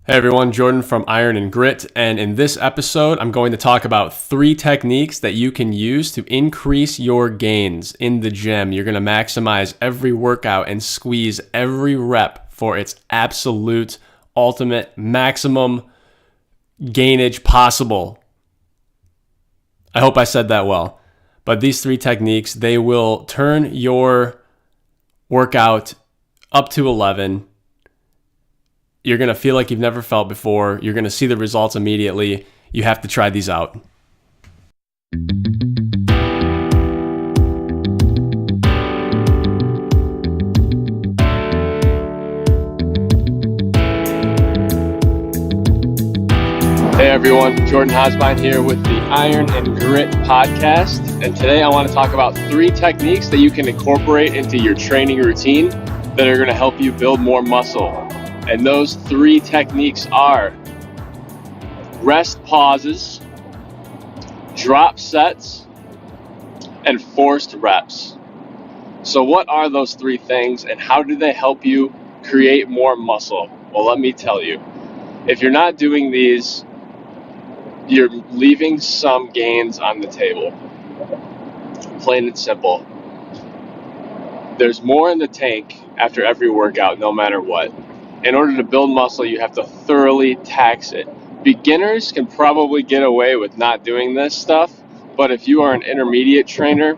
Hey everyone, Jordan from Iron and Grit, and in this episode, I'm going to talk about 3 techniques that you can use to increase your gains in the gym. You're going to maximize every workout and squeeze every rep for its absolute, ultimate, maximum gainage possible. I hope I said that well. But these 3 techniques, they will turn your workout up to 11. You're going to feel like you've never felt before. You're going to see the results immediately. You have to try these out. Hey everyone, Jordan Hosbine here with the Iron and Grit podcast. And today I want to talk about 3 techniques that you can incorporate into your training routine that are going to help you build more muscle. And those 3 techniques are rest pauses, drop sets, and forced reps. So what are those 3 things and how do they help you create more muscle? Well, let me tell you. If you're not doing these, you're leaving some gains on the table. Plain and simple. There's more in the tank after every workout, no matter what. In order to build muscle, you have to thoroughly tax it. Beginners can probably get away with not doing this stuff, but if you are an intermediate trainer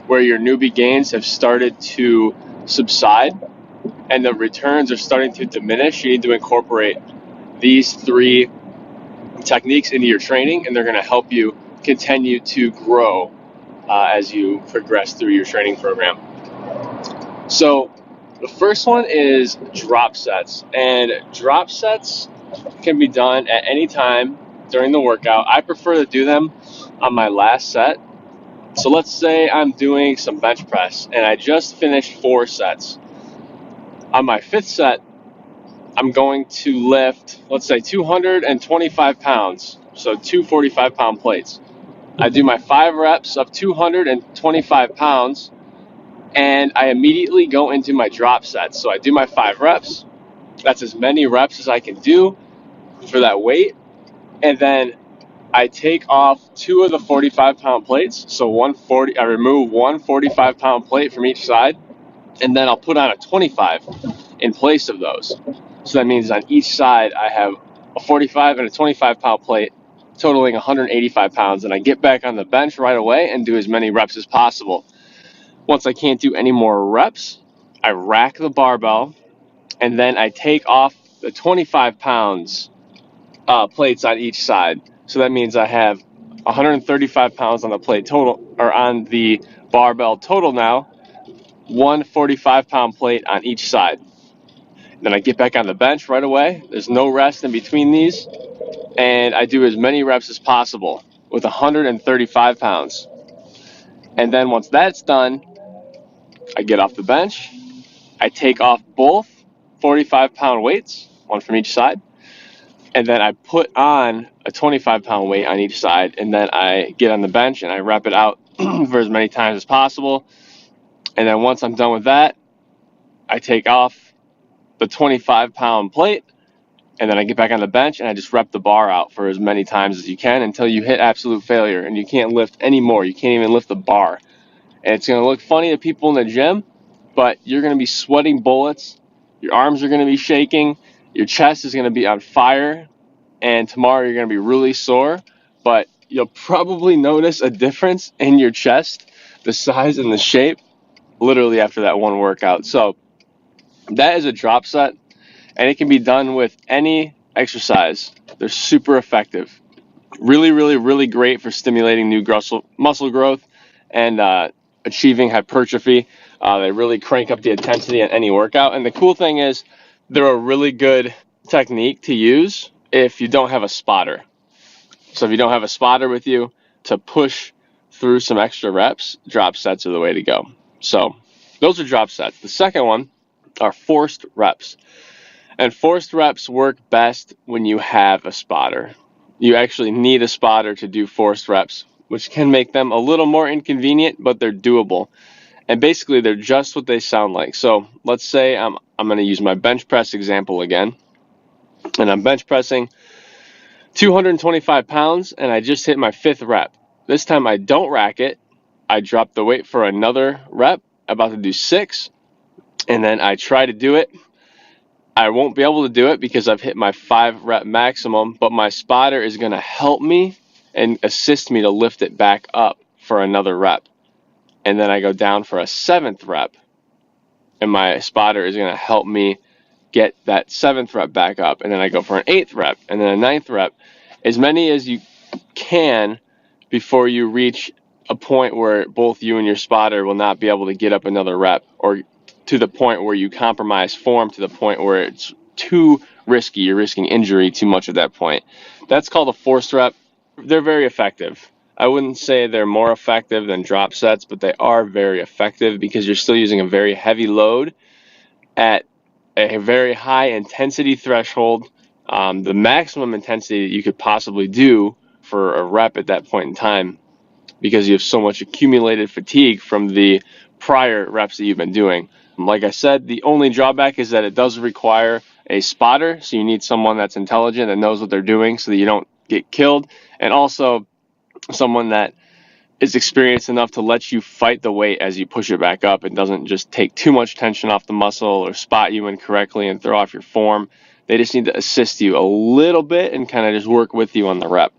where your newbie gains have started to subside and the returns are starting to diminish, you need to incorporate these 3 techniques into your training, and they're going to help you continue to grow as you progress through your training program. So the first one is drop sets, and drop sets can be done at any time during the workout. I prefer to do them on my last set. So let's say I'm doing some bench press and I just finished 4 sets. On my 5th set, I'm going to lift, let's say 225 pounds, so 2 45-pound plates. I do my 5 reps of 225 pounds, and I immediately go into my drop sets. So I do my 5 reps. That's as many reps as I can do for that weight. And then I take off 2 of the 45-pound plates. So I remove 1 45-pound plate from each side, and then I'll put on a 25 in place of those. So that means on each side I have a 45 and a 25-pound plate totaling 185 pounds, and I get back on the bench right away and do as many reps as possible. Once I can't do any more reps, I rack the barbell, and then I take off the 25 pounds plates on each side. So that means I have 135 pounds on the plate total, or on the barbell total now, 1 45-pound plate on each side. Then I get back on the bench right away. There's no rest in between these, and I do as many reps as possible with 135 pounds. And then once that's done, I get off the bench, I take off both 45-pound weights, 1 from each side, and then I put on a 25-pound weight on each side, and then I get on the bench and I rep it out for as many times as possible. And then once I'm done with that, I take off the 25-pound plate, and then I get back on the bench and I just rep the bar out for as many times as you can until you hit absolute failure and you can't lift anymore. You can't even lift the bar. And it's going to look funny to people in the gym, but you're going to be sweating bullets. Your arms are going to be shaking. Your chest is going to be on fire. And tomorrow you're going to be really sore, but you'll probably notice a difference in your chest, the size and the shape, literally after that one workout. So that is a drop set, and it can be done with any exercise. They're super effective. Really, really, really great for stimulating new muscle growth and achieving hypertrophy. They really crank up the intensity in any workout. And the cool thing is they're a really good technique to use if you don't have a spotter. So if you don't have a spotter with you to push through some extra reps, drop sets are the way to go. So those are drop sets. The second one are forced reps. And forced reps work best when you have a spotter. You actually need a spotter to do forced reps, which can make them a little more inconvenient, but they're doable. And basically, they're just what they sound like. So let's say I'm going to use my bench press example again. and I'm bench pressing 225 pounds, and I just hit my 5th rep. This time I don't rack it. I drop the weight for another rep, about to do 6, and then I try to do it. I won't be able to do it because I've hit my 5 rep maximum, but my spotter is going to help me and assist me to lift it back up for another rep. And then I go down for a 7th rep, and my spotter is going to help me get that 7th rep back up. And then I go for an 8th rep, and then a 9th rep. As many as you can before you reach a point where both you and your spotter will not be able to get up another rep, or to the point where you compromise form to the point where it's too risky. You're risking injury too much at that point. That's called a forced rep. They're very effective. I wouldn't say they're more effective than drop sets, but they are very effective because you're still using a very heavy load at a very high intensity threshold, the maximum intensity that you could possibly do for a rep at that point in time, because you have so much accumulated fatigue from the prior reps that you've been doing. Like I said, the only drawback is that it does require a spotter, so you need someone that's intelligent and knows what they're doing so that you don't get killed, and also someone that is experienced enough to let you fight the weight as you push it back up. It doesn't just take too much tension off the muscle or spot you incorrectly and throw off your form. They just need to assist you a little bit and kind of just work with you on the rep.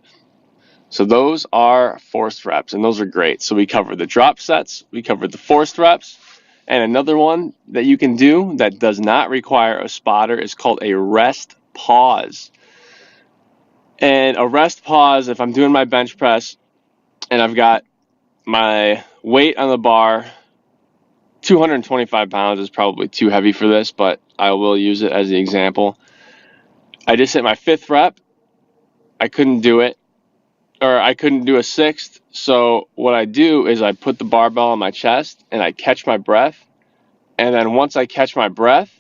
So those are forced reps, and those are great. So we covered the drop sets, we covered the forced reps, and another one that you can do that does not require a spotter is called a rest pause. And a rest pause, if I'm doing my bench press and I've got my weight on the bar, 225 pounds is probably too heavy for this, but I will use it as the example. I just hit my 5th rep. I couldn't do it, or I couldn't do a 6th. So what I do is I put the barbell on my chest and I catch my breath. And then once I catch my breath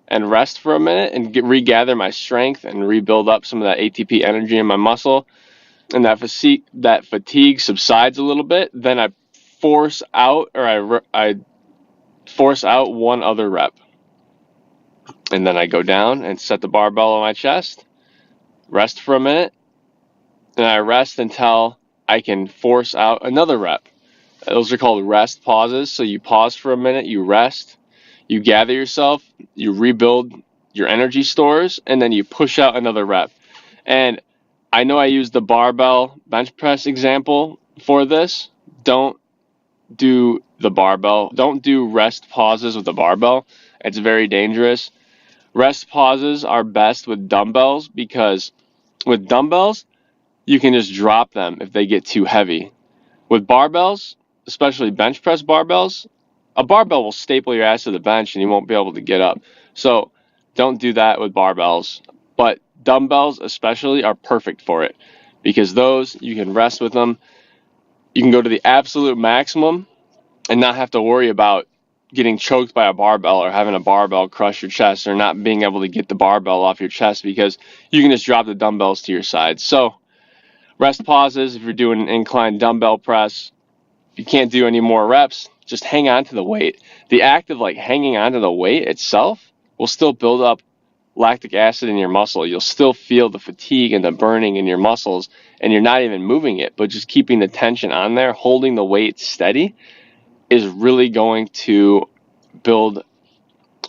and rest for a minute and regather my strength and rebuild up some of that ATP energy in my muscle, and that fatigue subsides a little bit, then I force out one other rep. And then I go down and set the barbell on my chest, rest for a minute, and I rest until I can force out another rep. Those are called rest pauses. So you pause for a minute, you rest, you gather yourself, you rebuild your energy stores, and then you push out another rep. And I know I used the barbell bench press example for this. Don't do the barbell. Don't do rest pauses with the barbell. It's very dangerous. Rest pauses are best with dumbbells, because with dumbbells, you can just drop them if they get too heavy. With barbells, especially bench press barbells, a barbell will staple your ass to the bench and you won't be able to get up. So don't do that with barbells. But dumbbells especially are perfect for it, because those, you can rest with them. You can go to the absolute maximum and not have to worry about getting choked by a barbell or having a barbell crush your chest or not being able to get the barbell off your chest, because you can just drop the dumbbells to your side. So rest pauses, if you're doing an incline dumbbell press, you can't do any more reps, just hang on to the weight. The act of hanging on to the weight itself will still build up lactic acid in your muscle. You'll still feel the fatigue and the burning in your muscles, and you're not even moving it, but just keeping the tension on there, holding the weight steady, is really going to build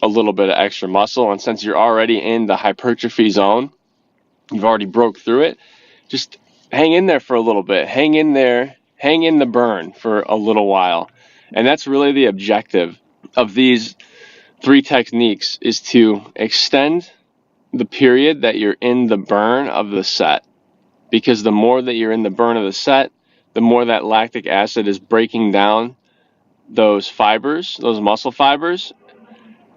a little bit of extra muscle. And since you're already in the hypertrophy zone, you've already broke through it, just hang in there for a little bit. Hang in there, hang in the burn for a little while. And that's really the objective of these 3 techniques, is to extend the period that you're in the burn of the set. Because the more that you're in the burn of the set, the more that lactic acid is breaking down those fibers, those muscle fibers.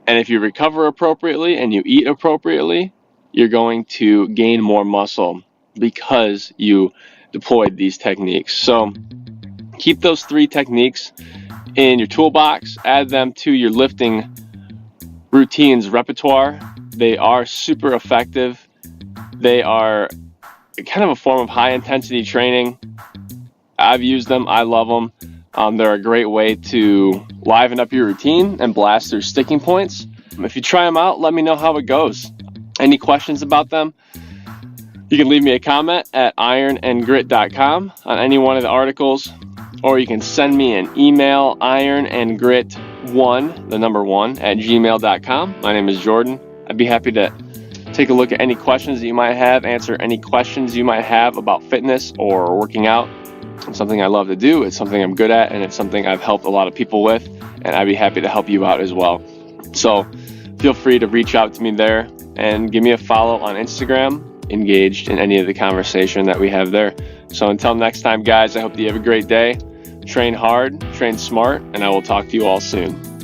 And if you recover appropriately and you eat appropriately, you're going to gain more muscle because you deployed these techniques. So keep those 3 techniques in your toolbox, add them to your lifting routines repertoire. They are super effective. They are kind of a form of high intensity training. I've used them. I love them. They're a great way to liven up your routine and blast through sticking points. If you try them out, let me know how it goes. any questions about them, you can leave me a comment at ironandgrit.com on any one of the articles, or you can send me an email, ironandgrit1, the number 1, at gmail.com. My name is Jordan. I'd be happy to take a look at any questions that you might have, answer any questions you might have about fitness or working out. It's something I love to do. It's something I'm good at, and it's something I've helped a lot of people with, and I'd be happy to help you out as well. So feel free to reach out to me there and give me a follow on Instagram, engaged in any of the conversation that we have there. So until next time, guys, I hope that you have a great day. Train hard, train smart, and I will talk to you all soon.